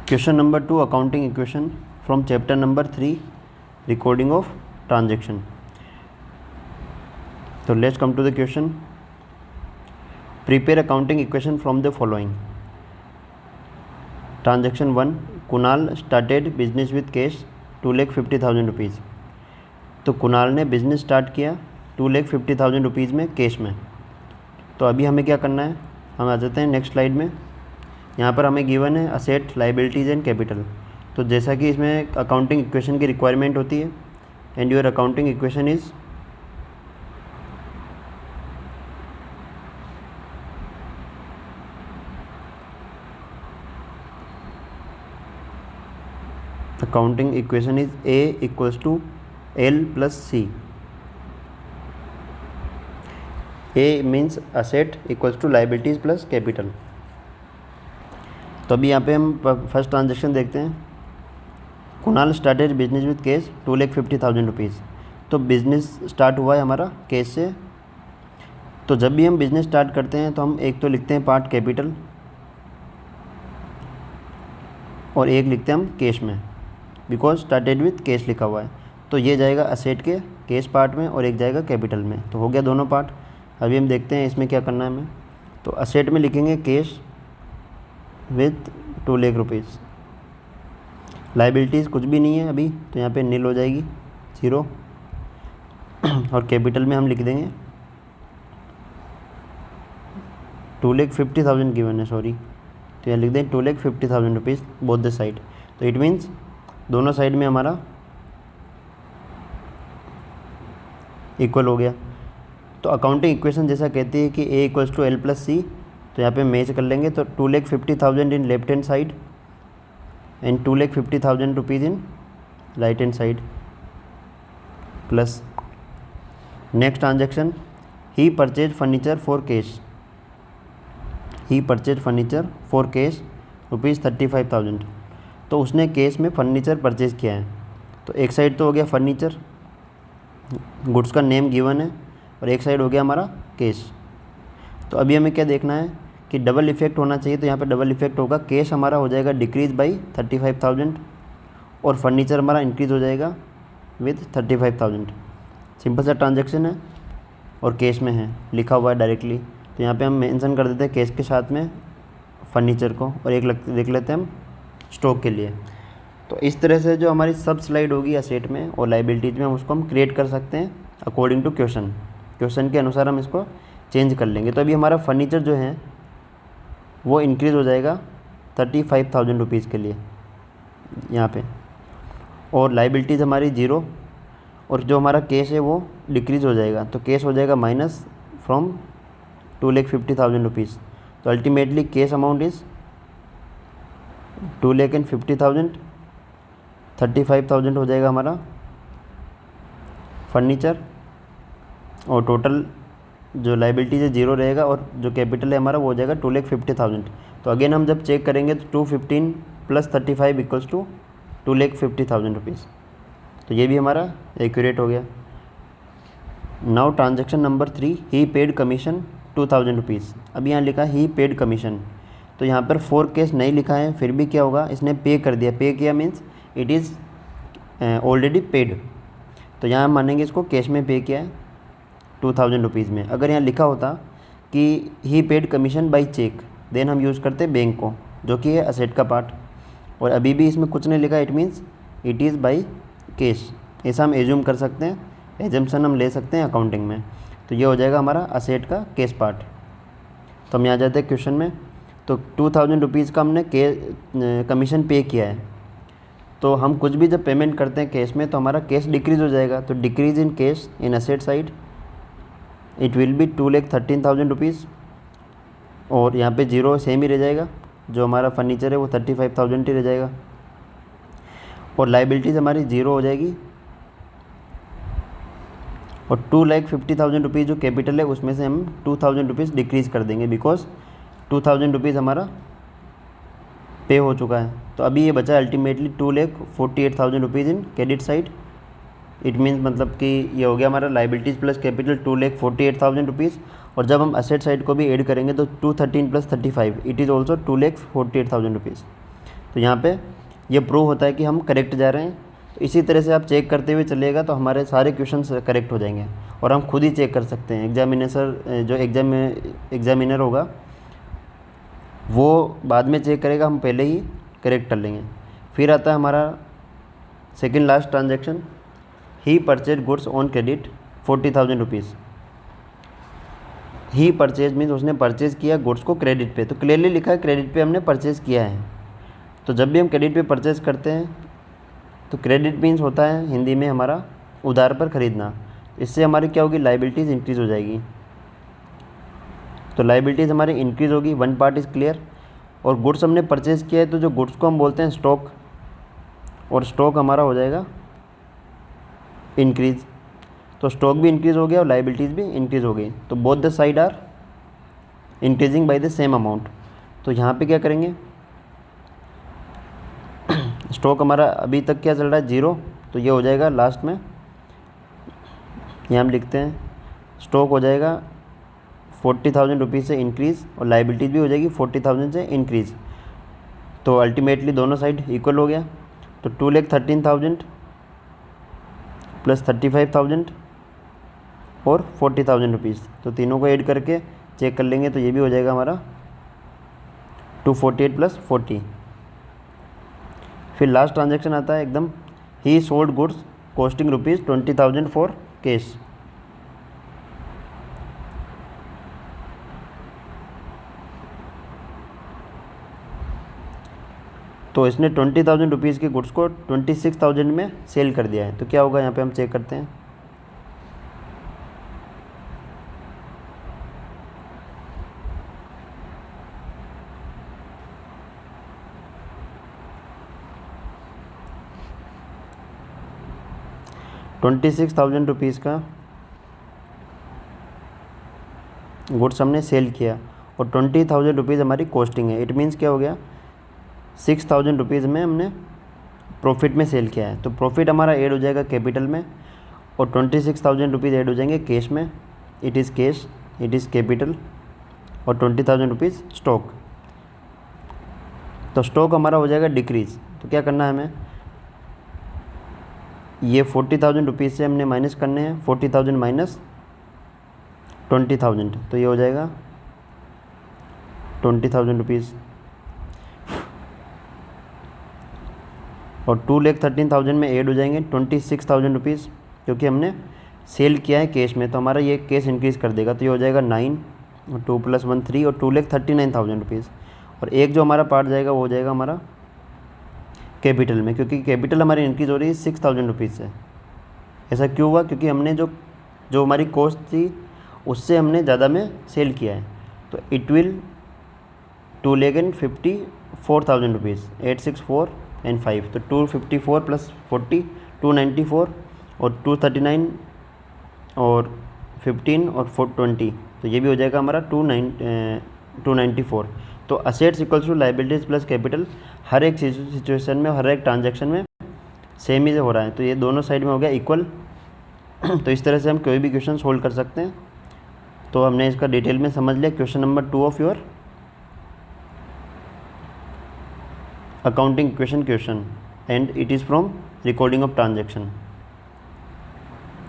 Question number 2, accounting equation from chapter number 3, recording of transaction. So let's come to the question. Prepare accounting equation from the following. Transaction 1, Kunal started business with cash 2,50,000 rupees. तो कुणाल ने business start किया 2,50,000 rupees में cash में. तो अभी हमें क्या करना है, हम आ जाते हैं नेक्स्ट स्लाइड में. यहाँ पर हमें गिवन है असेट, लाइबिलिटीज़ एंड कैपिटल. तो जैसा कि इसमें अकाउंटिंग इक्वेशन की रिक्वायरमेंट होती है, and your accounting equation is accounting equation is A equals to L plus C. A means asset equals to liabilities plus capital. तो अभी यहाँ पे हम फर्स्ट ट्रांजेक्शन देखते हैं. Kunal started business with cash 2,50,000 rupees. तो बिज़नेस स्टार्ट हुआ है हमारा कैश से. तो जब भी हम बिज़नेस स्टार्ट करते हैं तो हम एक तो लिखते हैं पार्ट कैपिटल और एक लिखते हैं हम कैश में, बिकॉज स्टार्टेड विथ कैश लिखा हुआ है. तो ये जाएगा असेट के कैश पार्ट में और एक जाएगा कैपिटल में. तो हो गया दोनों पार्ट. अभी हम देखते हैं इसमें क्या करना है हमें. तो असेट में लिखेंगे cash with 2 lakh rupees. Liabilities कुछ भी नहीं है अभी, तो यहाँ पे नील हो जाएगी, 0. और कैपिटल में हम लिख देंगे 2,50,000 गिवन है, सॉरी. तो यहाँ लिख दें 2,50,000 रुपीज़ बोथ द साइड. तो इट मीन्स दोनों साइड में हमारा इक्वल हो गया. तो अकाउंटिंग इक्वेशन जैसा कहती है कि A equals to L plus C. तो यहाँ पे मैच कर लेंगे. तो 2,50,000 in left hand side and 2,50,000 rupees in right hand side plus. Next transaction, he purchase furniture for cash. He purchase furniture for cash ₹35,000. तो उसने कैश में furniture purchase किया है. तो एक साइड तो हो गया फर्नीचर, गुड्स का नेम गिवन है, और एक साइड हो गया हमारा कैश. तो अभी हमें क्या देखना है कि डबल इफेक्ट होना चाहिए. तो यहाँ पे डबल इफेक्ट होगा. कैश हमारा हो जाएगा डिक्रीज बाई 35,000 और फर्नीचर हमारा इंक्रीज़ हो जाएगा विद 35,000. सिंपल सा ट्रांजेक्शन है और कैश में है, लिखा हुआ है डायरेक्टली. तो यहाँ पे हम मेंशन कर देते हैं कैश के साथ में फर्नीचर को, और एक देख लेते हैं हम स्टॉक के लिए. तो इस तरह से जो हमारी सब स्लाइड होगी असेट में और लाइबिलिटीज़ में, हम उसको हम क्रिएट कर सकते हैं अकॉर्डिंग टू क्वेश्चन के अनुसार हम इसको चेंज कर लेंगे. तो अभी हमारा फर्नीचर जो है वो इंक्रीज़ हो जाएगा 35,000 रुपीज़ के लिए यहाँ पे, और लाइबिलिटीज़ हमारी 0, और जो हमारा कैश है वो डिक्रीज़ हो जाएगा. तो कैश हो जाएगा माइनस फ्रॉम 2,50,000 रुपीज़. तो अल्टीमेटली कैश अमाउंट इज़ 2,50,000. 35,000 हो जाएगा हमारा फर्नीचर, और टोटल जो लाइबिलिटीज़ है 0 रहेगा, और जो कैपिटल है हमारा वो हो जाएगा 2,50,000. तो अगेन हम जब चेक करेंगे तो 215 प्लस 35 इक्वल्स टू 2,50,000 रुपीज़. तो ये भी हमारा एक्यूरेट हो गया. नाउ ट्रांजेक्शन नंबर 3, ही पेड कमीशन 2,000 रुपीज़. अभी यहाँ लिखा ही पेड कमीशन. तो यहाँ पर फॉर कैश नहीं लिखा है, फिर भी क्या होगा, इसने पे कर दिया. पे किया means it is already paid. तो यहाँ हम मानेंगे इसको कैश में पे किया है 2,000 रुपीज़ में. अगर यहाँ लिखा होता कि he paid commission by cheque, then हम यूज़ करते बैंक को, जो कि है असेट का पार्ट. और अभी भी इसमें कुछ नहीं लिखा, it means it is by cash. ऐसा हम एज्यूम कर सकते हैं, एजम्पशन हम ले सकते हैं अकाउंटिंग में. तो ये हो जाएगा हमारा असेट का कैश पार्ट. तो हम यहाँ जाते हैं क्वेश्चन में. तो 2,000 रुपीज़ का हमने कमीशन पे किया है. तो हम कुछ भी जब पेमेंट करते हैं कैश में, तो हमारा कैश डिक्रीज़ हो जाएगा. तो decrease in cash in asset side it will be 2,13,000 rupees. और यहाँ पे 0 सेम ही रह जाएगा, जो हमारा फर्नीचर है वो 35,000 ही रह जाएगा. और लाइबिलिटीज़ हमारी 0 हो जाएगी, और 2,50,000 रुपीज़ जो कैपिटल है उसमें से हम 2,000 रुपीज़ डिक्रीज़ कर देंगे, बिकॉज 2,000 रुपीज़ हमारा पे हो चुका है. तो अभी ये बचा ultimately 2,48,000 rupees in credit side. It means मतलब कि ये हो गया हमारा लाइबिलिटीज़ प्लस कैपिटल 2,48,000 रुपीज़. और जब हम असेट साइड को भी ऐड करेंगे तो 213 plus 35 it is also 2,48,000 rupees. तो यहाँ पे ये प्रूव होता है कि हम करेक्ट जा रहे हैं। तो इसी तरह से आप चेक करते हुए चलिएगा तो हमारे सारे क्वेश्चन करेक्ट हो जाएंगे और हम खुद ही चेक कर सकते हैं। जो एग्जामिनर होगा वो बाद में चेक करेगा, हम पहले ही करेक्ट कर लेंगे। फिर आता है हमारा second last transaction, he purchase goods on credit 40,000 rupees. He purchase means उसने परचेज़ किया गुड्स को क्रेडिट पे, तो क्लियरली लिखा है क्रेडिट पे हमने परचेज़ किया है। तो जब भी हम क्रेडिट पे परचेज़ करते हैं तो क्रेडिट मीन्स होता है हिंदी में हमारा उधार पर ख़रीदना। इससे हमारी क्या होगी, लाइबिलिटीज़ इंक्रीज़ हो जाएगी। तो लाइबिलिटीज़ हमारी इंक्रीज़ होगी, वन पार्ट इज़ क्लियर। और गुड्स हमने परचेज़ किया है तो जो गुड्स को हम बोलते हैं स्टॉक, और स्टॉक हमारा हो जाएगा इंक्रीज़। तो स्टॉक भी इंक्रीज़ हो गया और लाइबिलिटीज़ भी इंक्रीज़ हो गई। तो both the side are increasing by the same amount. तो यहाँ पे क्या करेंगे, स्टॉक हमारा अभी तक क्या चल रहा है, 0, तो ये हो जाएगा लास्ट में, यहाँ हम लिखते हैं स्टॉक हो जाएगा 40,000 रुपीज़ से इंक्रीज़ और लाइबिलिटीज़ भी हो जाएगी 40,000 से इंक्रीज़। तो अल्टीमेटली दोनों साइड इक्वल हो गया। तो 2,13,000 प्लस 35,000 और 40,000 रुपीज़, तो तीनों को ऐड करके चेक कर लेंगे तो ये भी हो जाएगा हमारा 248 प्लस 40। फिर लास्ट ट्रांजैक्शन आता है एकदम, ही sold goods costing rupees 20,000 for cash. तो इसने 20,000 रुपीज़ के गुड्स को 26,000 में सेल कर दिया है। तो क्या होगा यहाँ पे हम चेक करते हैं। ₹26,000 का गुड्स हमने सेल किया और 20,000 रुपीज़ हमारी कॉस्टिंग है। इट मीन्स क्या हो गया, 6,000 रुपीज़ में हमने प्रॉफिट में सेल किया है। तो प्रॉफिट हमारा ऐड हो जाएगा कैपिटल में और 26,000 रुपीज़ ऐड हो जाएंगे कैश में। It is cash, it is capital और 20,000 रुपीज़ स्टॉक। तो स्टॉक हमारा हो जाएगा डिक्रीज़। तो क्या करना है हमें, ये 40,000 रुपीज़ से हमने माइनस करने हैं, 40,000 माइनस 20,000, तो ये हो जाएगा 20,000 रुपीज़। और 2,13,000 में ऐड हो जाएंगे 26,000 रुपीज़, क्योंकि हमने सेल किया है कैश में, तो हमारा ये कैश इंक्रीज़ कर देगा। तो ये हो जाएगा 9 और 2 + 1 3 और 2,39,000 रुपीज़। और एक जो हमारा पार्ट जाएगा वो हो जाएगा हमारा कैपिटल में, क्योंकि कैपिटल हमारी इंक्रीज़ हो रही है 6,000 रुपीज़ से। ऐसा क्यों हुआ, क्योंकि हमने जो हमारी कॉस्ट थी उससे हमने ज़्यादा में सेल किया है। तो इट विल 2,54,000 रुपीज़, 864 एंड 5, तो 254 प्लस 40 294 और 239 और 15 और 420, तो ये भी हो जाएगा हमारा 294। तो assets equals to liabilities plus capital हर एक सिचुएशन में, हर एक ट्रांजैक्शन में सेम ही से हो रहा है। तो ये दोनों साइड में हो गया इक्वल। तो इस तरह से हम कोई भी क्वेश्चन सोल्व कर सकते हैं। तो हमने इसका डिटेल में समझ लिया। Question number 2 of your accounting question and it is from recording of transaction.